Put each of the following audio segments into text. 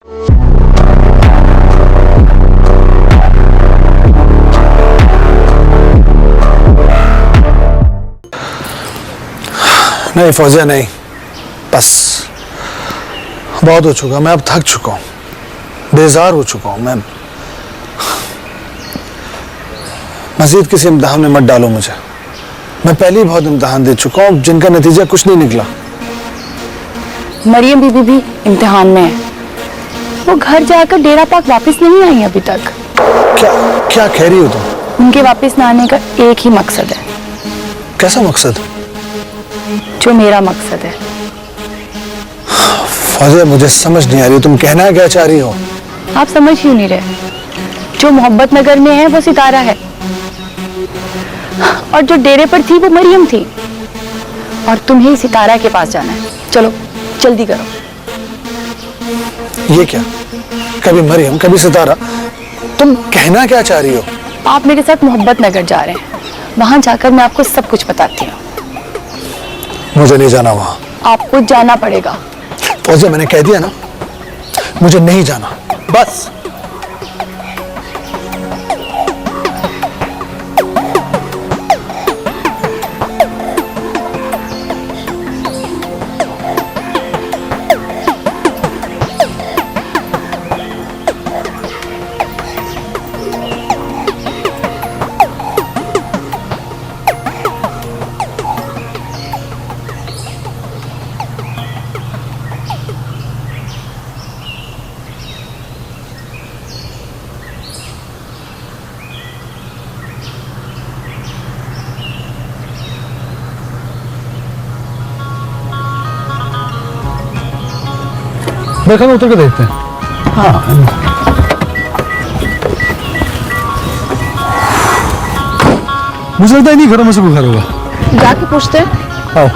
नहीं फौजिया नहीं, बस बहुत हो चुका। मैं अब थक चुका हूँ, बेजार हो चुका हूँ। मैं मजीद किसी इम्तिहान में मत डालो मुझे। मैं पहले ही बहुत इम्तिहान दे चुका हूँ जिनका नतीजा कुछ नहीं निकला। मरियम बीबी भी इम्तिहान में है। वो घर जाकर डेरा पाक वापस नहीं आई अभी तक। क्या क्या कह रही हो तुम? उनके वापस न आने का एक ही मकसद है। कैसा मकसद? जो मेरा मकसद है। फौजिया मुझे समझ नहीं आ रही, तुम कहना क्या चाह रही हो? आप समझ क्यों नहीं रहे? जो मोहब्बत नगर में है वो सितारा है, और जो डेरे पर थी वो मरियम थी, और तुम्हें सितारा के पास जाना है। चलो जल्दी करो। ये क्या, कभी मरियम कभी सितारा, तुम कहना क्या चाह रही हो? आप मेरे साथ मोहब्बत नगर जा रहे हैं, वहां जाकर मैं आपको सब कुछ बताती हूँ। मुझे नहीं जाना वहां। आपको जाना पड़ेगा। फौजिया मैंने कह दिया ना, मुझे नहीं जाना, बस। देखो उतर के देखते हैं। हाँ मुझे लगता है नहीं घरों में से कोई घर होगा। जाके पूछते हैं। आओ।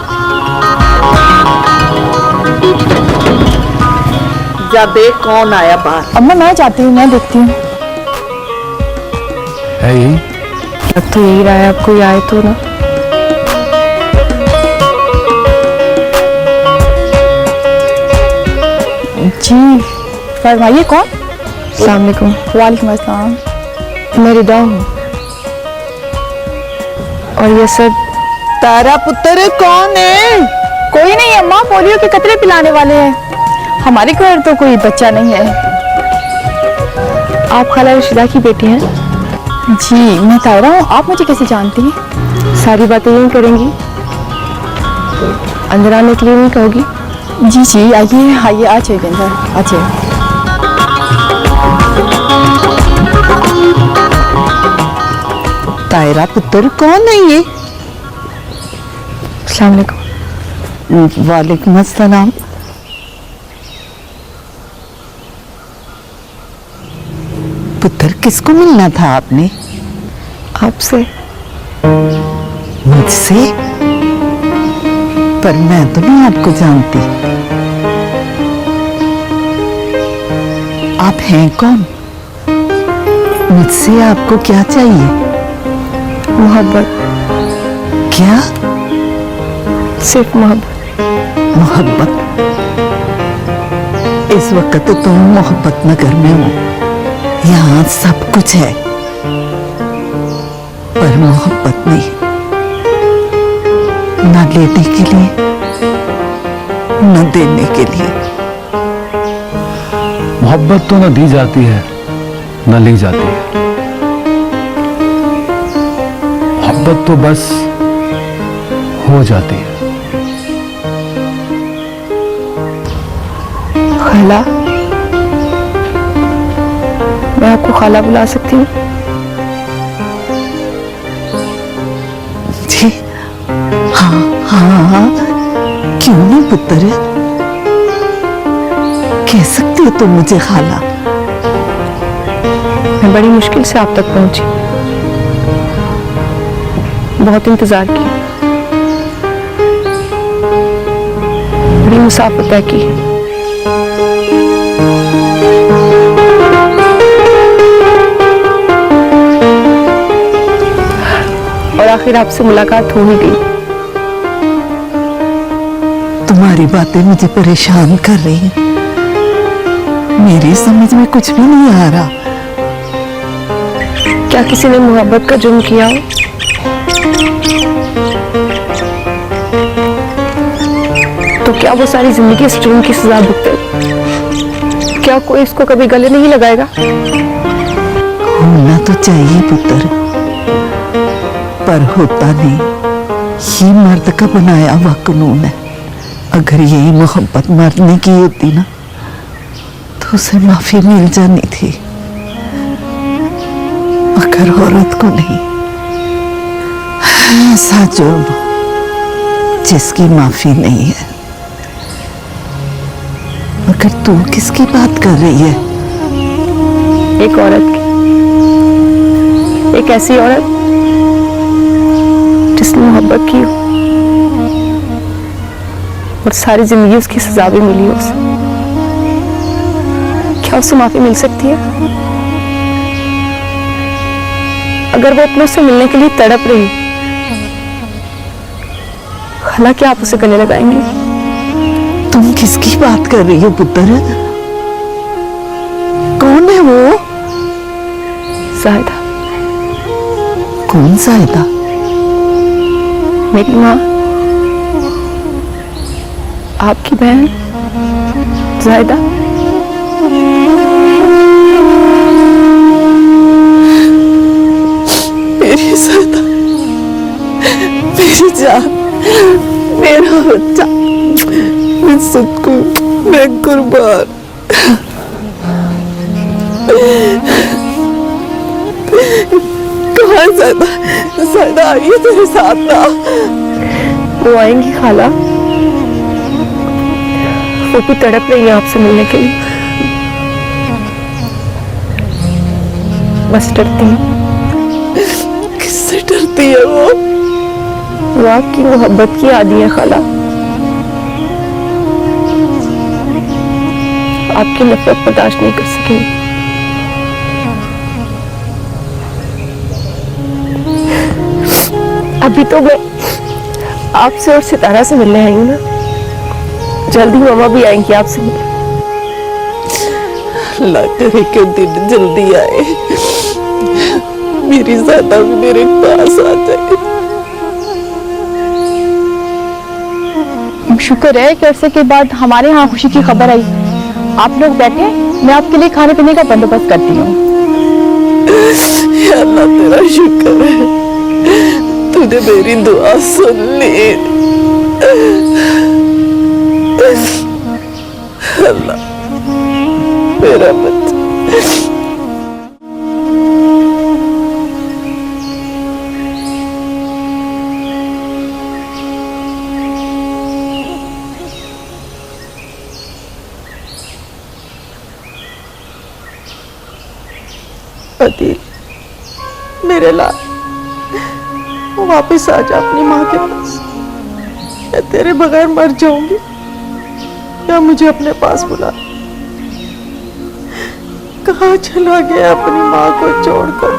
जा देख कौन आया बाहर। अम्मा मैं जाती हूँ, मैं देखती हूँ। है यही? अब तो यही रहा है, अब कोई आए तो ना। जी फरमाइए, कौन? अस्सलाम वालेकुम। वालेकुम अस्सलाम। मैं रिदा हूँ। और ये सब तारा पुत्र कौन है? कोई नहीं अम्मा, पोलियो के कतरे पिलाने वाले हैं। हमारे घर तो कोई बच्चा नहीं है। आप खाला रशीदा की बेटी हैं? जी मैं तारा हूँ। आप मुझे कैसे जानती हैं? सारी बातें यही करेंगी, अंदर आने के लिए नहीं कहोगी? जी जी आइए आइए, आ जाइए अंदर, आ जाइए। तारा पुत्र कौन है ये? अस्सलाम वालेकुम। वालेकुम अस्सलाम। पुत्र किसको मिलना था आपने? आपसे। मुझसे? पर मैं तो नहीं आपको जानती। आप हैं कौन? मुझसे आपको क्या चाहिए? मोहब्बत। क्या? सिर्फ मोहब्बत। मोहब्बत? इस वक्त तो तुम मोहब्बत नगर में हो, यहाँ सब कुछ है, पर मोहब्बत नहीं। न लेने के लिए न देने के लिए। मोहब्बत तो न दी जाती है न ली जाती है। मोहब्बत तो बस हो जाती है। खाला, मैं आपको खाला बुला सकती हूँ? जी हाँ हाँ हाँ, क्यों नहीं पुत्र, कह सकती हो तुम मुझे खाला। मैं बड़ी मुश्किल से आप तक पहुंची, बहुत इंतजार किया, बड़ी मुसाफत तय की। और आखिर आपसे मुलाकात हो ही गई। तुम्हारी बातें मुझे परेशान कर रही हैं। मेरी समझ में कुछ भी नहीं आ रहा। क्या किसी ने मोहब्बत का जुर्म किया हो? तो क्या वो सारी जिंदगी इस जुर्म की सजा भुगते? क्या कोई इसको कभी गले नहीं लगाएगा? होना तो चाहिए पुत्र, पर होता नहीं। ये मर्द का बनाया हुआ कानून है। अगर यही मोहब्बत मर्द ने की होती ना तो उसे माफी मिल जानी थी, मगर औरत को नहीं। ऐसा जुर्म जिसकी माफी नहीं है। मगर तू किसकी बात कर रही है? एक औरत की, एक ऐसी औरत जिसने मोहब्बत की हो और सारी जिंदगी उसकी सजा भी मिली हो उसे। क्या उसे माफी मिल सकती है? अगर वो अपनों से मिलने के लिए तड़प रही, हालांकि आप उसे गले लगाएंगे? तुम किसकी बात कर रही हो पुत्र? कौन है वो? जाहिदा। कौन जाहिदा? मेरी माँ, आपकी बहन जाहिदा। मेरी जाहिदा, मेरी जान, मेरा बच्चा, मैं सबको, मैं कुर्बान। कहाँ जाहिदा? जाहिदा आई है तेरे साथ ना? वो आएंगी खाला, वो भी तड़प रही है आपसे मिलने के लिए। बस डरती है। किससे डरती है वो? वो आपकी मोहब्बत की आदी है खाला। आपकी नफरत बर्दाश्त नहीं कर सकेंगी। अभी तो मैं आपसे और सितारा से मिलने आई हूँ ना, जल्दी मामा भी आएंगी आपसे मिलने। अल्लाह करे कि दिन जल्दी आए, मेरी ज़ादा भी मेरे पास आ जाए। शुक्र है कि अरसे के बाद हमारे यहाँ खुशी की खबर आई। आप लोग बैठे, मैं आपके लिए खाने पीने का बंदोबस्त करती हूँ। या अल्लाह तेरा शुक्र है, तूने मेरी दुआ सुन ली। अल्लाह मेरा बच्चा। अदील, मेरे लाल, वापस आ जा अपनी माँ के पास। मैं तेरे बगैर मर जाऊंगी, या मुझे अपने पास बुला। कहाँ चला गया अपनी माँ को छोड़कर?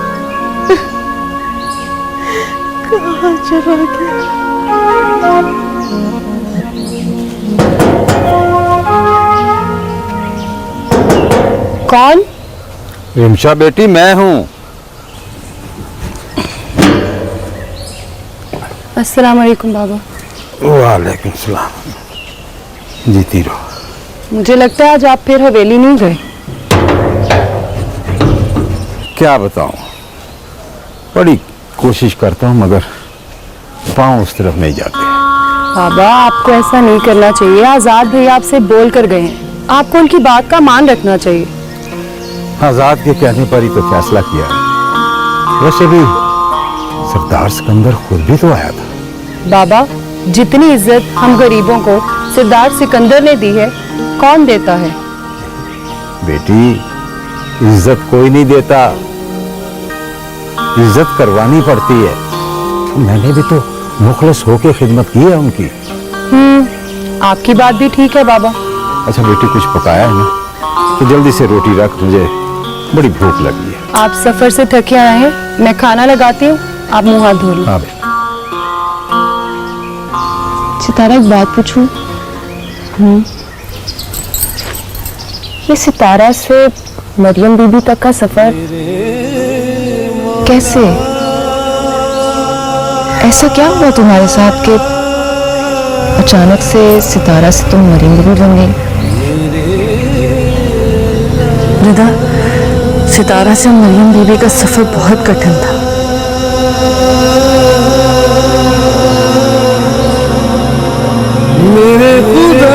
कहाँ चला गया? कौन? रिमशा बेटी, मैं हूँ। अस्सलाम वालेकुम बाबा। वालेकुम सलाम। जीती रहो। मुझे लगता है आज आप फिर हवेली नहीं गए। क्या बताऊं, बड़ी कोशिश करता हूँ मगर पाँव उस तरफ नहीं जाते। बाबा, आपको ऐसा नहीं करना चाहिए। आजाद भैया आपसे बोल कर गए हैं, आपको उनकी बात का मान रखना चाहिए। आजाद के कहने पर ही तो फैसला किया है। वैसे भी सरदार सिकंदर खुद भी तो आया था। बाबा, जितनी इज्जत हम गरीबों को सरदार सिकंदर ने दी है, कौन देता है? बेटी, इज्जत कोई नहीं देता, इज्जत करवानी पड़ती है। मैंने भी तो मुखलिस होके खिदमत की है उनकी। आपकी बात भी ठीक है बाबा। अच्छा बेटी, कुछ पकाया है ना? तो जल्दी से रोटी रख, मुझे बड़ी भूख लगी है। आप सफर से थके आए हैं, मैं खाना लगाती हूँ, आप मुंह हाथ धो लो। हाँ बेटा। सितारा, एक बात पूछूं? ये सितारा से मरियम बीबी तक का सफर कैसे? ऐसा क्या हुआ तुम्हारे साथ कि अचानक से सितारा से तुम मरियम बीबी बन गई? रिदा, सितारा से मरियम बीबी का सफर बहुत कठिन था। मेरे खुदा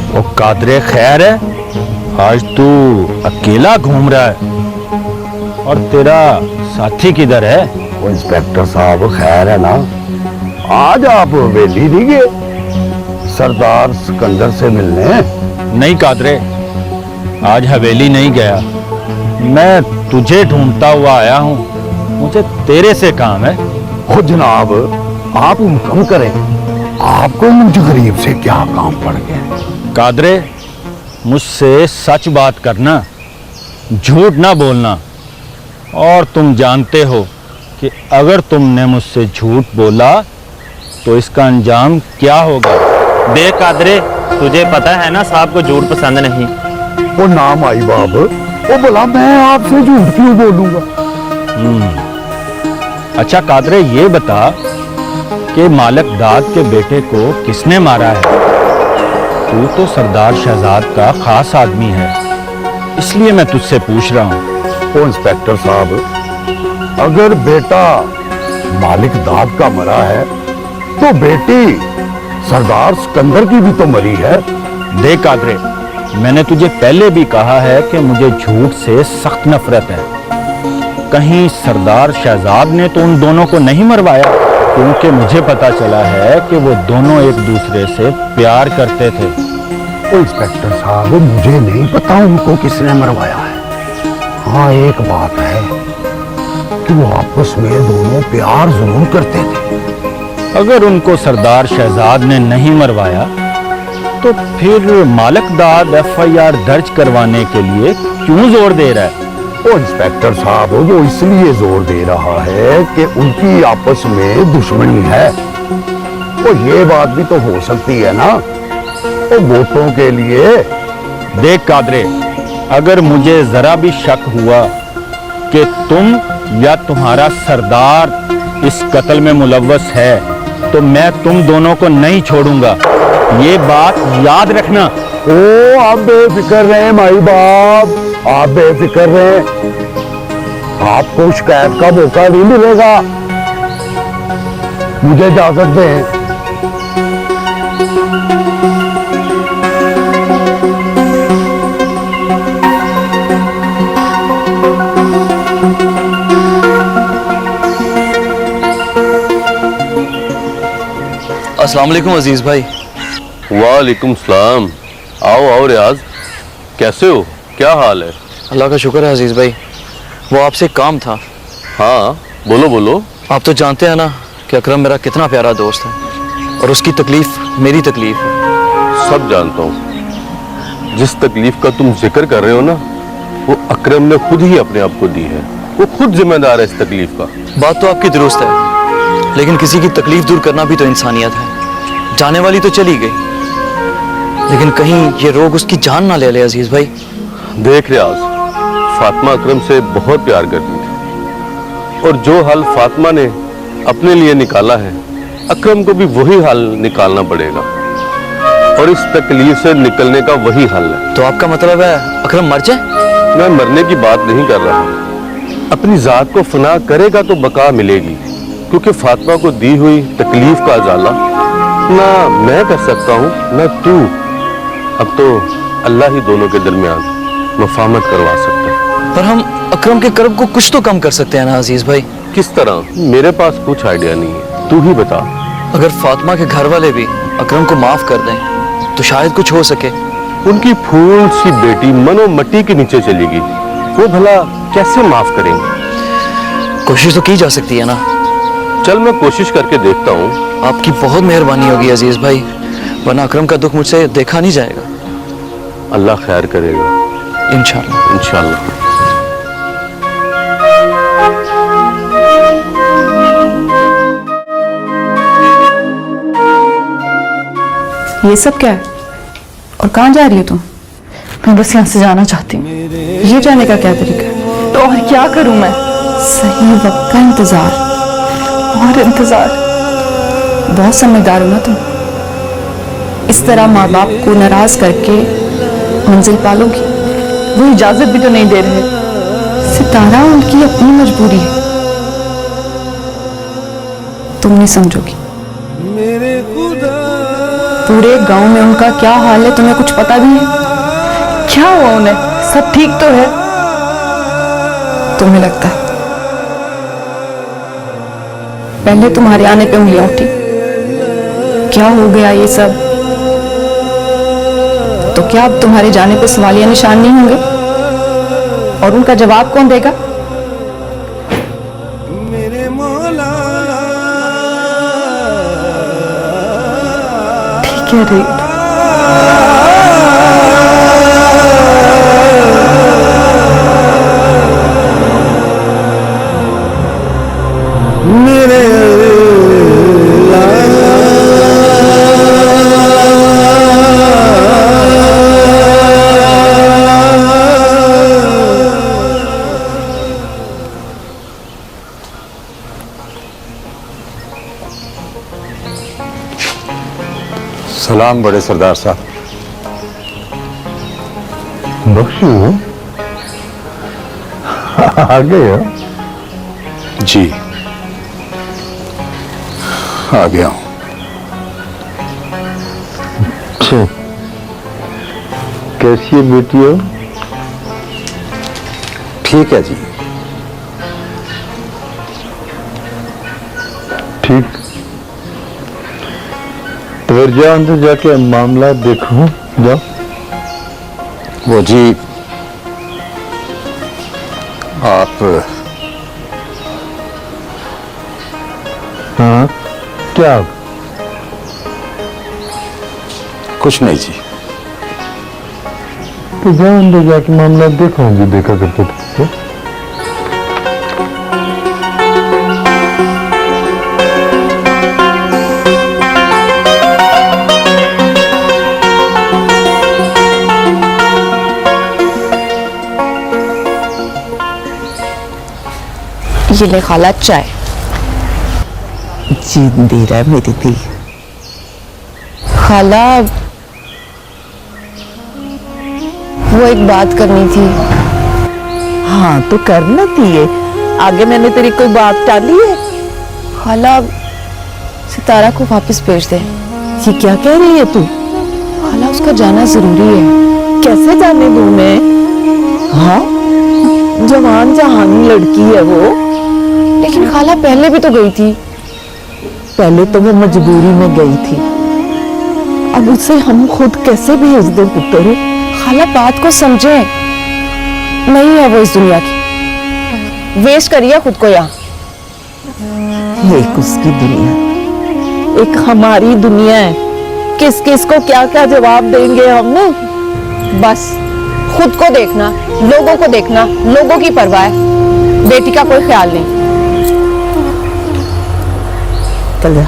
ओ कादरे, खैर है? आज तू अकेला घूम रहा है और तेरा साथी किधर है? वो इंस्पेक्टर साहब खैर है ना? आज आप हवेली नहीं गए सरदार सिकंदर से मिलने? नहीं कादरे, आज हवेली नहीं गया। मैं तुझे ढूंढता हुआ आया हूँ। मुझे तेरे से काम है। ओ जनाब, आप हुक्म करें, आपको मुझ गरीब से क्या काम पड़ गया? कादरे, मुझसे सच बात करना, झूठ ना बोलना। और तुम जानते हो कि अगर तुमने मुझसे झूठ बोला तो इसका अंजाम क्या होगा। देख कादरे, तुझे पता है ना साहब को झूठ पसंद नहीं। वो नाम आई बाब, वो बोला मैं आपसे झूठ क्यों बोलूंगा? अच्छा कादरे, ये बता कि मालिक दाद के बेटे को किसने मारा है? तू तो सरदार शहजाद का खास आदमी है, इसलिए मैं तुझसे पूछ रहा हूँ। ओ इंस्पेक्टर साहब, अगर बेटा मालिक दाद का मरा है तो बेटी सरदार सिकंदर की भी तो मरी है। देख कादरे, मैंने तुझे पहले भी कहा है कि मुझे झूठ से सख्त नफरत है। कहीं सरदार शहजाद ने तो उन दोनों को नहीं मरवाया? क्योंकि मुझे पता चला है कि वो दोनों एक दूसरे से प्यार करते थे। ओ इंस्पेक्टर साहब, मुझे नहीं पता उनको किसने मरवाया है। हाँ, एक बात है कि वो आपस में दोनों प्यार जरूर करते थे। अगर उनको सरदार शहजाद ने नहीं मरवाया तो फिर मालिक दाद FIR दर्ज करवाने के लिए क्यों जोर दे रहा है? ओ इंस्पेक्टर साहब, वो इसलिए जोर दे रहा है कि उनकी आपस में दुश्मनी है। तो ये बात भी तो हो सकती है ना, वो वोटों के लिए। देख कादरे, अगर मुझे जरा भी शक हुआ कि तुम या तुम्हारा सरदार इस कत्ल में मुलव्वस है तो मैं तुम दोनों को नहीं छोड़ूंगा। ये बात याद रखना। ओ आप बेफिक्र रहे माई बाप, आप बेफिक्र रहे, आपको शिकायत का मौका नहीं मिलेगा। मुझे इजाजत दें। अस्सलाम वालेकुम अजीज भाई। वालेकुम सलाम। आओ आओ रियाज, कैसे हो, क्या हाल है? अल्लाह का शुक्र है अजीज भाई। वो आपसे एक काम था। हाँ बोलो बोलो। आप तो जानते हैं ना कि अकरम मेरा कितना प्यारा दोस्त है और उसकी तकलीफ मेरी तकलीफ है। सब जानता हूँ। जिस तकलीफ का तुम जिक्र कर रहे हो ना, वो अकरम ने खुद ही अपने आप को दी है। वो खुद जिम्मेदार है इस तकलीफ का। बात तो आपकी दुरुस्त है, लेकिन किसी की तकलीफ दूर करना भी तो इंसानियत है। जाने वाली तो चली गई, लेकिन कहीं ये रोग उसकी जान ना ले ले अजीज भाई। देख रियाज, फातिमा अकरम से बहुत प्यार करती थी और जो हल फातिमा ने अपने लिए निकाला है, अकरम को भी वही हल निकालना पड़ेगा और इस तकलीफ से निकलने का वही हल है। तो आपका मतलब है अकरम मर जाए? मैं मरने की बात नहीं कर रहा, अपनी जात को फना करेगा तो बका मिलेगी, क्योंकि फातिमा को दी हुई तकलीफ का अजाला ना मैं कर सकता हूँ ना तू। अब तो अल्लाह ही दोनों के दरमियान मफाहमत करवा सकता है। पर हम अकरम के कर्ब को कुछ तो कम कर सकते हैं ना अजीज भाई। किस तरह? मेरे पास कुछ आइडिया नहीं है, तू ही बता। अगर फातिमा के घर वाले भी अकरम को माफ कर दें तो शायद कुछ हो सके। उनकी फूल सी बेटी मनो मट्टी के नीचे चलेगी, वो भला कैसे माफ करेंगे? कोशिश तो की जा सकती है ना। चल मैं कोशिश करके देखता हूँ। आपकी बहुत मेहरबानी होगी अजीज भाई, वरना अकरम का दुख मुझसे देखा नहीं जाएगा। अल्लाह खैर करेगा इंशाल्लाह। इंशाल्लाह। ये सब क्या है और कहाँ जा रही हो तुम? मैं बस यहाँ से जाना चाहती हूँ। ये जाने का क्या तरीका है? तो और क्या करूँ मैं? सही वक्त का इंतजार और इंतजार। बहुत समझदार हो ना तुम। इस तरह माँ बाप को नाराज करके मंजिल पालोगी? वो इजाजत भी तो नहीं दे रहे। सितारा उनकी अपनी मजबूरी है, तुम नहीं समझोगी। पूरे गांव में उनका क्या हाल है तुम्हें कुछ पता भी है? क्या हुआ उन्हें? सब ठीक तो है? तुम्हें लगता है पहले तुम्हारे आने पे उंगलियां उठी, क्या हो गया ये सब? तो क्या अब तुम्हारे जाने पे सवालिया निशान नहीं होंगे? और उनका जवाब कौन देगा? ठीक है रे। सलाम बड़े सरदार साहब। बख्शू आ गए हो? जी आ गया हूं। अच्छा, कैसी है बेटी हो? ठीक है जी। ठीक, तो फिर जाओ अंदर जाके मामला देखो। जाओ। वो जी आप। हाँ क्या? कुछ नहीं जी। तो जाओ अंदर जाके मामला देखो जो देखा करते थे। ये ले खाला चाय। जिंदी रह मेरी धी। खाला वो एक बात करनी थी। हाँ तो करना थी। आगे मैंने तेरी कोई बात टाली है? खाला सितारा को वापस भेज दे। ये क्या कह रही है तू? खाला उसका जाना जरूरी है। कैसे जाने दूं मैं? हाँ जवान जहानी लड़की है वो। लेकिन खाला पहले भी तो गई थी। पहले तो वो मजबूरी में गई थी, अब उसे हम खुद कैसे भेज दे पुत्र? खाला बात को समझे, नहीं है वो इस दुनिया की। वेस्ट करिए खुद को यहाँ। एक उसकी दुनिया, एक हमारी दुनिया है। किस किस को क्या क्या जवाब देंगे हम? बस खुद को देखना, लोगों को देखना, लोगों की परवाह है, बेटी का कोई ख्याल नहीं। चल जा।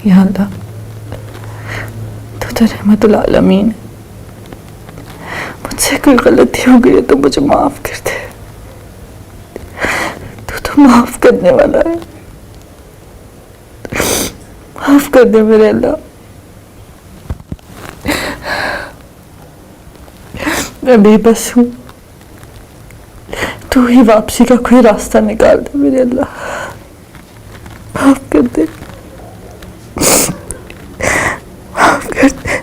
या अल्लाह, तो रहमतुल आलमीन, मुझसे कोई गलती हो गई है तो मुझे माफ कर दे। तू तो माफ करने वाला है। माफ कर दे मेरे अल्लाह। मैं बेबस हूँ, तू ही वापसी का कोई रास्ता निकाल दे मेरे अल्लाह, माफ कर दे, माफ कर दे।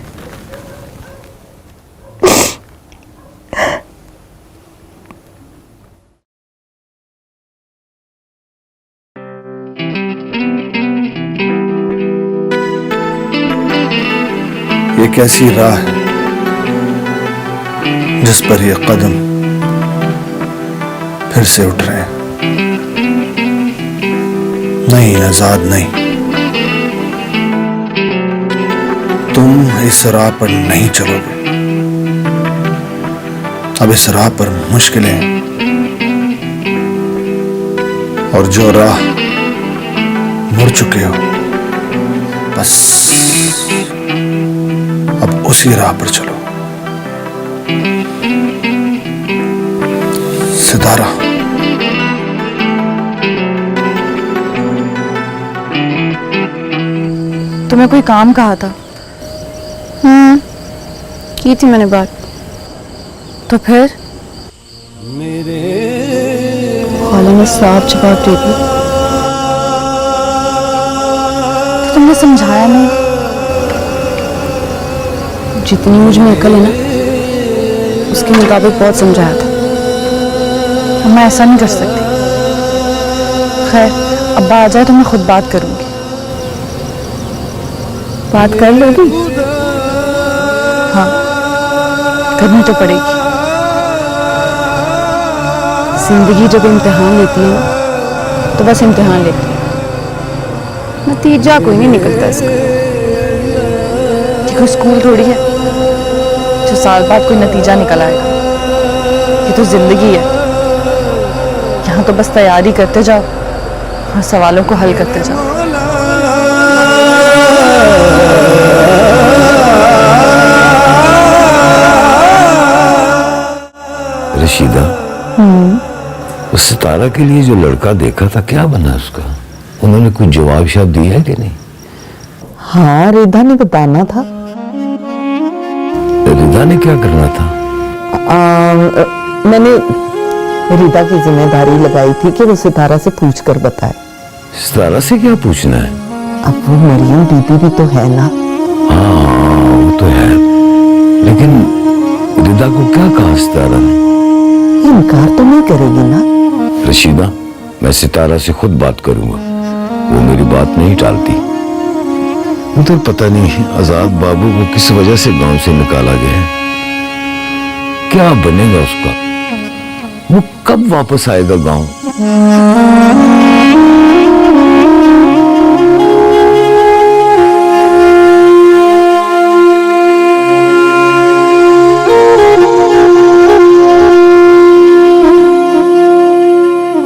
ये कैसी राह है जिस पर ये कदम फिर से उठ रहे हैं? नहीं आजाद नहीं, तुम इस राह पर नहीं चलोगे। अब इस राह पर मुश्किलें हैं, और जो राह मुड़ चुके हो बस अब उसी राह पर चलो। सितारा, तुम्हें कोई काम कहा था? की थी मैंने बात। तो फिर खाला ने साफ जवाब दे दिया। तो तुमने समझाया नहीं? जितनी मुझ में अकल है ना, उसके मुताबिक बहुत समझाया था। अब मैं ऐसा नहीं कर सकती। खैर, अब्बा आ जाए तो मैं खुद बात करूंगी। बात कर लोगी? हाँ, करनी तो पड़ेगी। जिंदगी जब इम्तिहान लेती है तो बस इम्तिहान लेती है, नतीजा कोई नहीं निकलता इसका। कोई स्कूल थोड़ी है जो साल बाद कोई नतीजा निकल आएगा। ये तो जिंदगी है, यहाँ तो बस तैयारी करते जाओ और सवालों को हल करते जाओ। रशीदा, उस सितारा के लिए जो लड़का देखा था, क्या बना उसका? उन्होंने कुछ जवाब शायद दिया है कि नहीं? हाँ, रिदा ने बताना था। रिदा ने क्या करना था? मैंने रिदा की जिम्मेदारी लगाई थी कि वो सितारा से पूछ कर बताए। सितारा से क्या पूछना है? अब वो मरियम दीदी भी तो है ना। हाँ, वो तो है, लेकिन रिदा को क्या कहा सितारा ने? इनकार तो नहीं करेगी ना? रशीदा, मैं सितारा से खुद बात करूंगा, वो मेरी बात नहीं टालती। उधर पता नहीं आजाद बाबू को किस वजह से गांव से निकाला गया है, क्या बनेगा उसका? वो कब वापस आएगा गांव?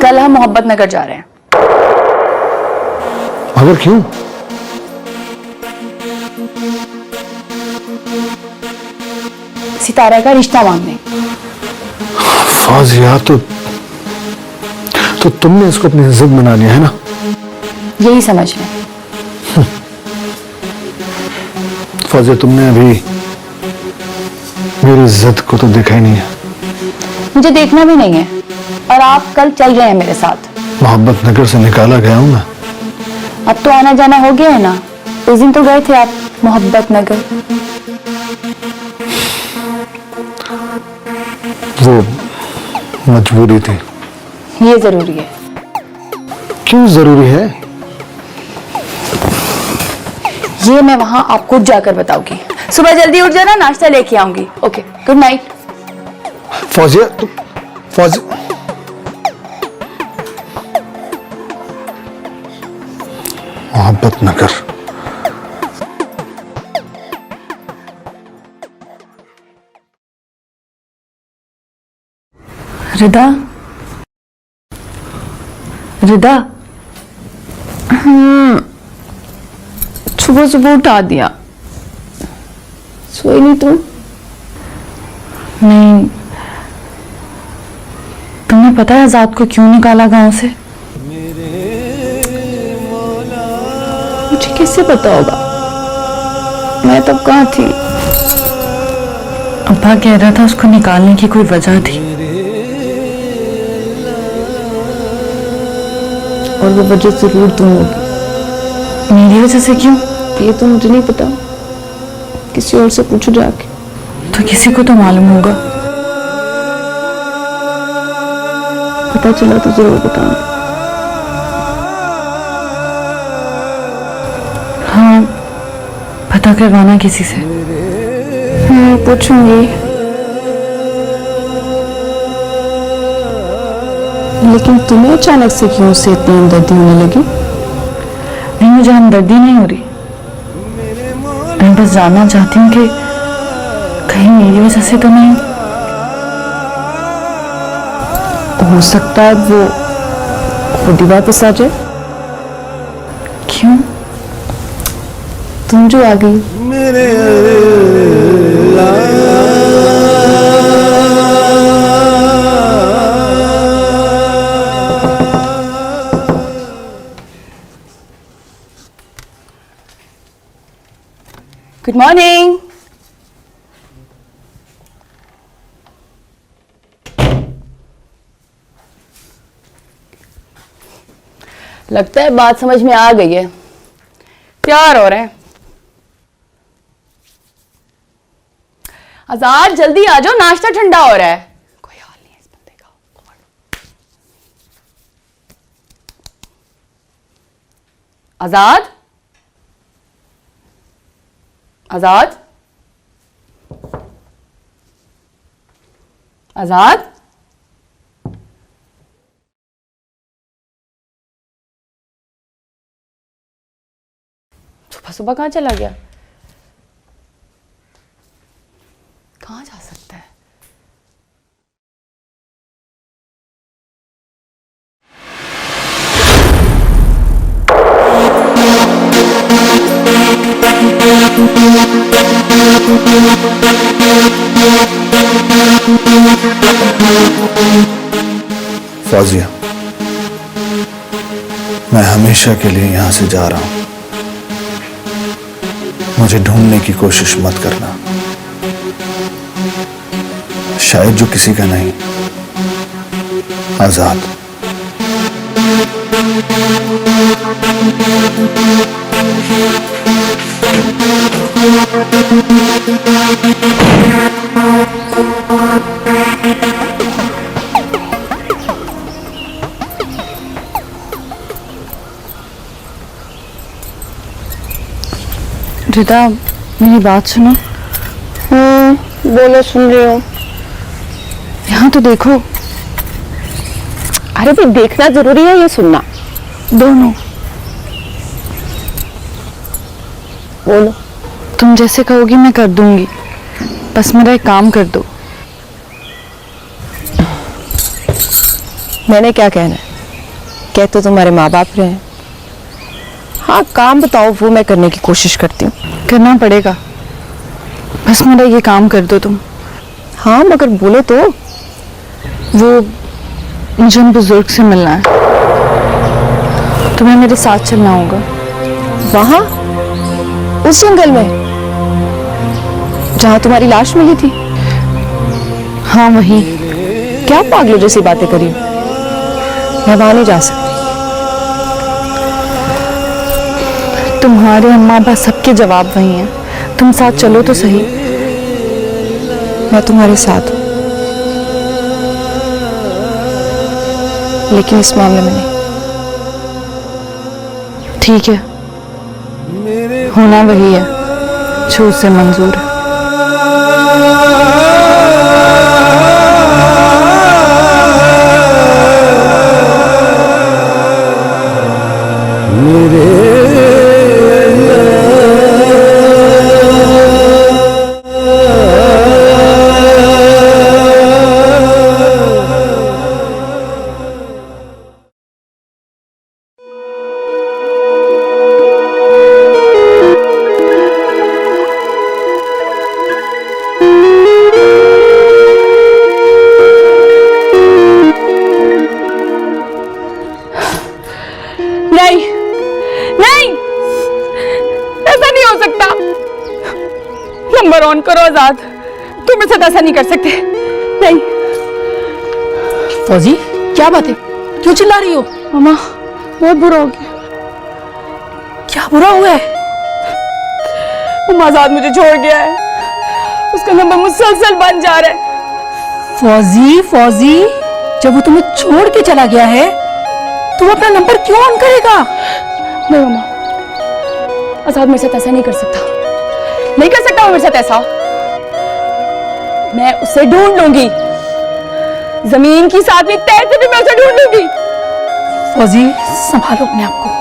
कल हम मोहब्बत नगर जा रहे हैं। मगर क्यों? सितारा का रिश्ता मांगने। फौजिया, तो तुमने इसको अपनी जिद बना लिया है ना? यही समझ लें। फौजिया, तुमने अभी मेरी जिद को तो देखा ही नहीं है। मुझे देखना भी नहीं है, और आप कल चल रहे हैं मेरे साथ। मोहब्बत नगर से निकाला गया हूं मैं। अब तो आना जाना हो गया है ना। उस दिन तो गए थे आप मोहब्बत नगर। वो मजबूरी थी। ये जरूरी है। क्यों जरूरी है? ये मैं वहां आपको जाकर बताऊंगी। सुबह जल्दी उठ जाना, नाश्ता लेके आऊंगी। Okay, good night. फौजिया, मोहब्बत नगर। रिदा, रिदा, सुबह सुबह उठा दिया। सोई नहीं तुम? नहीं। तुम्हें पता है आजाद को क्यों निकाला गांव से? मुझे कैसे पता होगा? मैं तब कहाँ थी? अब्बा कह रहा था उसको निकालने की कोई वजह थी। और वो वजह जरूर तुम होगी। मेरी वजह से क्यों? ये तो मुझे नहीं पता, किसी और से पूछो जाके। तो किसी को तो मालूम होगा। पता चला तो जरूर बताना। हाँ, पता करवाना किसी से। पूछूंगी, लेकिन तुम्हें अचानक से क्यों उससे इतनी हमदर्दी होने लगी? नहीं, मुझे हमदर्दी नहीं हो रही। मैं बस जानना चाहती हूँ कि कहीं मेरी वजह से तो नहीं। हो सकता है वो खुद ही वापस आ जाए। क्यों? तुम जो आ गई। Good morning. लगता है बात समझ में आ गई है। तैयार हो रहे हैं? आजाद जल्दी आ जाओ, नाश्ता ठंडा हो रहा है। कोई हाल नहीं है इस बंदे का। आजाद, आजाद, आजाद। सुबह सुबह कहाँ चला गया? कहाँ जा सकता है? फौजिया, मैं हमेशा के लिए यहां से जा रहा हूं। मुझे ढूंढने की कोशिश मत करना। शायद जो किसी का नहीं, आजाद। रिदा, मेरी बात सुनो। बोलो, सुन रही हूँ। यहाँ तो देखो। अरे भाई, देखना जरूरी है या सुनना? दोनों। बोलो। तुम जैसे कहोगी मैं कर दूंगी, बस मेरा एक काम कर दो। मैंने क्या कहना है? कहते तो तुम्हारे माँ बाप रहे हैं। हाँ, काम बताओ, वो मैं करने की कोशिश करती हूँ। करना पड़ेगा, बस मेरा ये काम कर दो तुम। हाँ, मगर बोलो तो। वो मुझे उन बुजुर्ग से मिलना है। तुम्हें मेरे साथ चलना होगा। वहां उस जंगल में जहां तुम्हारी लाश मिली थी? हाँ, वही। क्या पागलों जैसी बातें करी? मैं वहां नहीं जा सकती। तुम्हारे अम्मा अब्बा सबके जवाब वही हैं। तुम साथ चलो तो सही। मैं तुम्हारे साथ हूं, लेकिन इस मामले में नहीं। ठीक है, होना वही है जो उसे मंजूर है। नंबर ऑन करो आजाद, तुम इसे ऐसा नहीं कर सकते। नहीं। फौजी, क्या बात है? क्यों चिल्ला रही हो? मामा, बहुत बुरा हो गया। क्या बुरा हुआ है? वो आजाद मुझे छोड़ गया है, उसका नंबर मुसलसल बन जा रहा है। फौजी, फौजी, जब वो तुम्हें छोड़ के चला गया है तो वो अपना नंबर क्यों ऑन करेगा? नहीं मामा, आजाद मेरे साथ ऐसा नहीं कर सकता, नहीं कर सकता वो मेरे साथ ऐसा। मैं उसे ढूंढ लूंगी, जमीन की साथ में तैरते भी मैं उसे ढूंढ लूंगी। फौजी, संभालो अपने आप को।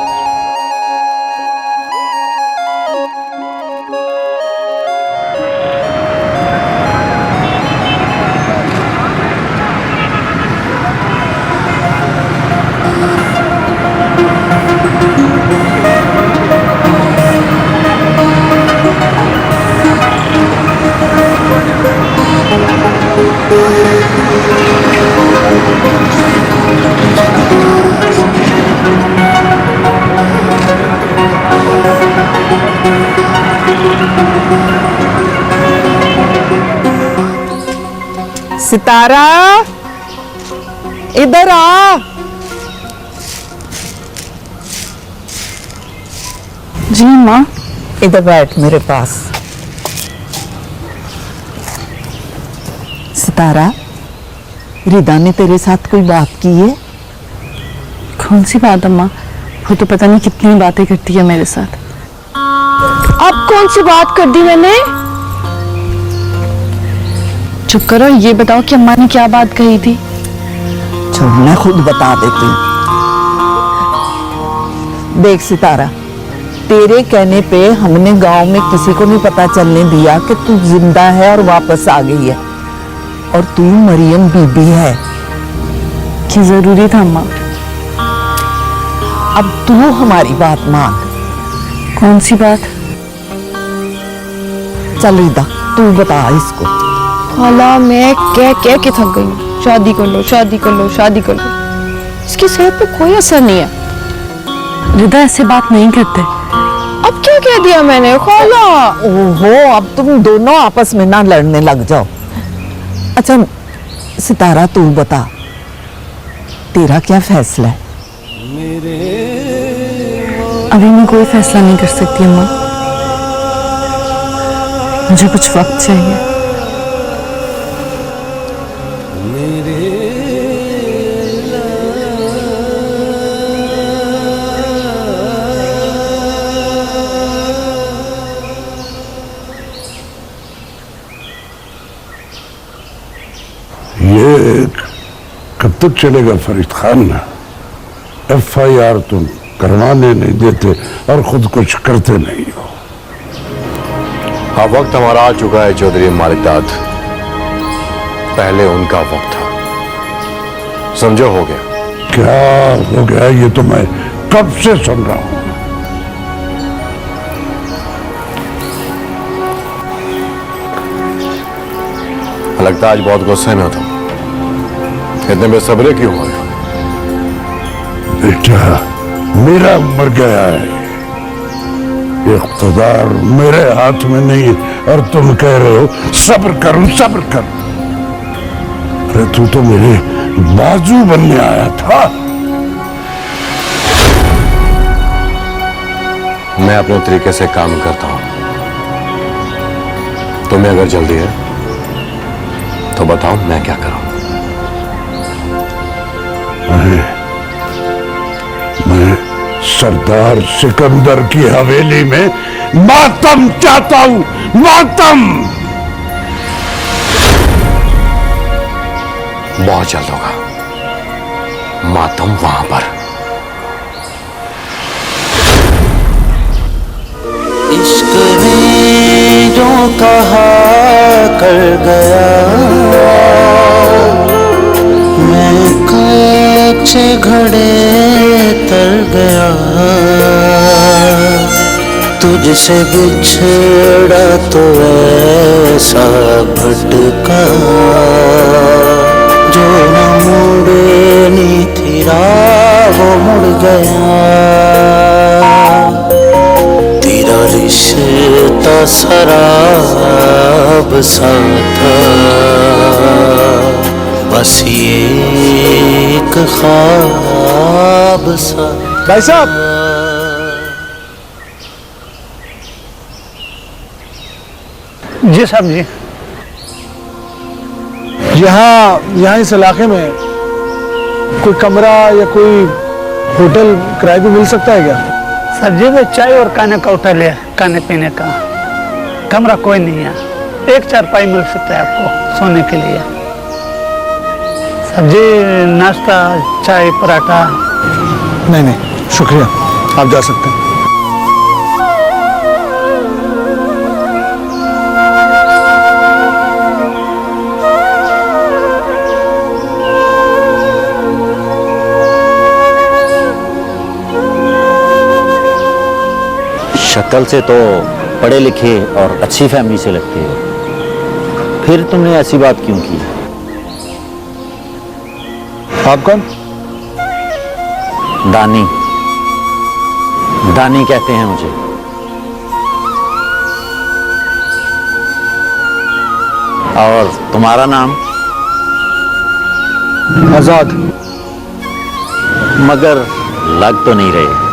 सितारा, इधर आ। जी माँ। इधर बैठ मेरे पास। सितारा, रिदा ने तेरे साथ कोई बात की है? कौन सी बात अम्मा? वो तो पता नहीं कितनी बातें करती है मेरे साथ। अब कौन सी बात कर दी मैंने? चुप करो, ये बताओ कि अम्मा ने क्या बात कही थी? छोड़, मैं खुद बता देती हूँ। देख सितारा, तेरे कहने पे हमने गांव में किसी को नहीं पता चलने दिया कि तू जिंदा है और वापस आ गई है, और तू मरियम बीबी है। कि जरूरी था अम्मा। अब तू हमारी बात मान। कौन सी बात? चल रिदा, तू बता इसको। खाला, मैं कह कह के थक गई हूँ। शादी कर लो, शादी कर लो, शादी कर लो। इसकी सेहत पे कोई असर नहीं है। रिदा ऐसे बात नहीं करते। अब क्या कह दिया मैंने खाला? ओहो, अब तुम दोनों आपस में ना लड़ने लग जाओ। अच्छा सितारा, तू बता, तेरा क्या फैसला है? अभी मैं कोई फैसला नहीं कर सकती अम्मा, मुझे कुछ वक्त चाहिए। ये कब तक चलेगा फरीद खान? FIR तुम करवाने नहीं देते और खुद कुछ करते नहीं हो। अब वक्त हमारा आ चुका है चौधरी मालिकदाद, पहले उनका वक्त था, समझो हो गया। क्या हो गया? ये तो मैं कब से सुन रहा हूं। लगता है आज बहुत गुस्से में हो तुम, इतने बेसब्रे क्यों हो रहे हो? बेटा, मेरा मर गया है, इख्तिदार मेरे हाथ में नहीं, और तुम कह रहे हो सब्र करूं, सब्र करूं। अरे तू तो मेरे बाजू बनने आया था। मैं अपने तरीके से काम करता हूं, तुम्हें अगर जल्दी है तो बताओ मैं क्या करूं? मैं सरदार सिकंदर की हवेली में मातम चाहता हूं, मातम। बहुत जल्द होगा मातम वहां पर। इश्क ने जो कहा कर गया, मैं कच्चे घड़े तर गया। तुझसे बिछड़ा तो ऐसा भटका, जो न मुड़नी थी राह वो मुड़ गया। तेरा रिश्ता शराब सा था, बस ये एक ख्वाब सा। भाई साहब, जी साहब जी। यहाँ इस इलाके में कोई कमरा या कोई होटल किराए पे मिल सकता है क्या? सब्जी में चाय और खाने का होटल है, खाने पीने का। कमरा कोई नहीं है। एक चारपाई मिल सकता है आपको सोने के लिए। सब्जी, नाश्ता, चाय, पराठा। नहीं, शुक्रिया, आप जा सकते हैं। शक्ल से तो पढ़े लिखे और अच्छी फैमिली से लगते हो, फिर तुमने ऐसी बात क्यों की? आप कौन? दानी। दानी कहते हैं मुझे। और तुम्हारा नाम? आजाद। मगर लग तो नहीं रहे।